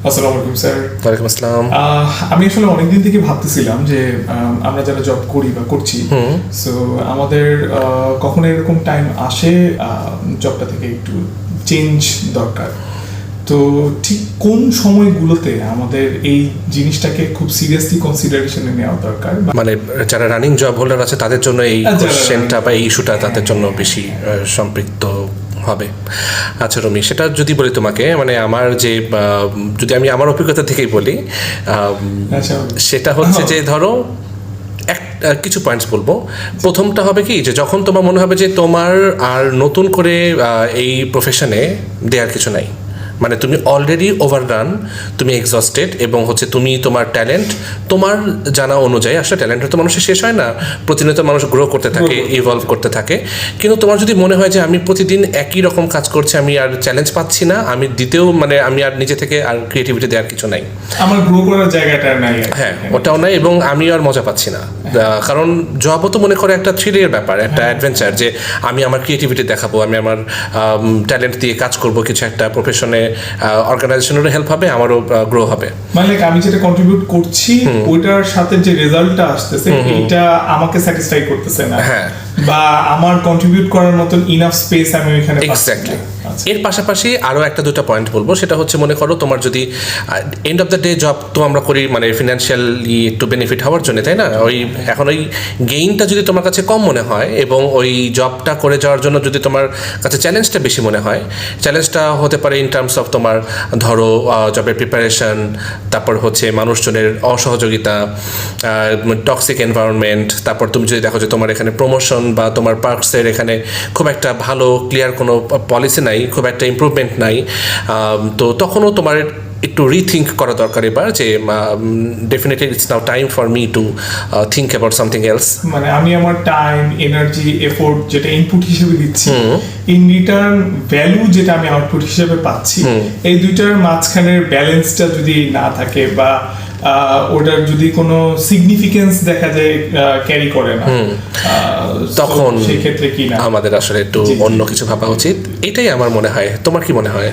আসসালামু আলাইকুম স্যার। ওয়ালাইকুম আসসালাম। আমি আসলে অনেকদিন থেকে ভাবতেছিলাম যে আমরা যারা জব করি বা করছি, সো আমাদের কখনো এরকম টাইম আসে জবটা থেকে একটু চেঞ্জ দরকার। তো ঠিক কোন সময়গুলোতে আমাদের এই জিনিসটাকে খুব সিরিয়াসলি কনসিডারেশনে নেওয়া দরকার? মানে যারা রানিং জব হোল্ডার আছে তাদের জন্য এই কোশ্চেনটা বা এই ইস্যুটা তাদের জন্য বেশি সম্পৃক্ত হবে। আচ্ছা রুমি, সেটা যদি বলি তোমাকে, মানে আমার যে যদি আমি আমার অভিজ্ঞতা থেকেই বলি, সেটা হচ্ছে যে ধরো কিছু পয়েন্টস বলবো। প্রথমটা হবে কি, যে যখন তোমার মনে হবে যে তোমার আর নতুন করে এই প্রফেশনে দেওয়ার কিছু নাই, মানে তুমি অলরেডি ওভাররান, তুমি এক্সস্টেড, এবং হচ্ছে তুমি তোমার ট্যালেন্ট তোমার জানা অনুযায়ী, আসলে ট্যালেন্টের তো মানুষের শেষ হয় না, প্রতিনিয়ত মানুষ গ্রো করতে থাকে, ইভলভ করতে থাকে। কিন্তু তোমার যদি মনে হয় যে আমি প্রতিদিন একই রকম কাজ করছি, আমি আর চ্যালেঞ্জ পাচ্ছি না, আমি দিতেও মানে আমি আর নিজে থেকে আর ক্রিয়েটিভিটি দেওয়ার কিছু নাই, আমার গ্রো করার জায়গাটা নাই, হ্যাঁ ওটাও নাই, এবং আমি আর মজা পাচ্ছি না। কারণ জবও তো মনে করে একটা থ্রিলের ব্যাপার, একটা অ্যাডভেঞ্চার, যে আমি আমার ক্রিয়েটিভিটি দেখাবো, আমি আমার ট্যালেন্ট দিয়ে কাজ করব, কিছু একটা প্রফেশনে অর্গানাইজেশনেরও হেল্প হবে, আমারও গ্রো হবে। মানে আমি যেটা কন্ট্রিবিউট করছি ওইটার সাথে যে রেজাল্টটা আসতেছে এটা আমাকে স্যাটিসফাই করতেছে না, হ্যাঁ, বা আমার কন্ট্রিবিউট করার মতন ইনাফ স্পেস আমি ওইখানে এক্স্যাক্টলি। এর পাশাপাশি আরও একটা দুটো পয়েন্ট বলবো, সেটা হচ্ছে মনে করো তোমার যদি end of the day job তো আমরা করি মানে ফিনান্সিয়ালি একটু বেনিফিট হওয়ার জন্য, তাই না? ওই এখন ওই গেইনটা যদি তোমার কাছে কম মনে হয় এবং ওই জবটা করে যাওয়ার জন্য যদি তোমার কাছে চ্যালেঞ্জটা বেশি মনে হয়, চ্যালেঞ্জটা হতে পারে ইন টার্মস অফ তোমার ধরো জবের প্রিপারেশন, তারপর হচ্ছে মানুষজনের অসহযোগিতা, টক্সিক এনভায়রনমেন্ট, তারপর তুমি যদি দেখো যে তোমার এখানে প্রমোশন বা তোমার পার্কসের এখানে খুব একটা ভালো ক্লিয়ার কোনো পলিসি নাই, খুব একটা ইমপ্রুভমেন্ট নাই, তো তখনও তোমার একটু রিথিঙ্ক করা দরকার এবার, যে definitely it's now time for me to think about something else. মানে আমি আমার টাইম, এনার্জি, এফোর্ট যেটা ইনপুট হিসেবে দিচ্ছি, ইন রিটার্ন ভ্যালু যেটা আমি আউটপুট হিসেবে পাচ্ছি, এই দুইটার মাঝখানের ব্যালেন্সটা যদি না থাকে বা ওটার যদি কোনো সিগনিফিকেন্স দেখা যায় ক্যারি করে না, তখন সেই ক্ষেত্রে কি না আমাদের আসলে একটু অন্য কিছু ভাবা উচিত। এটাই আমার মনে হয়। তোমার কি মনে হয়?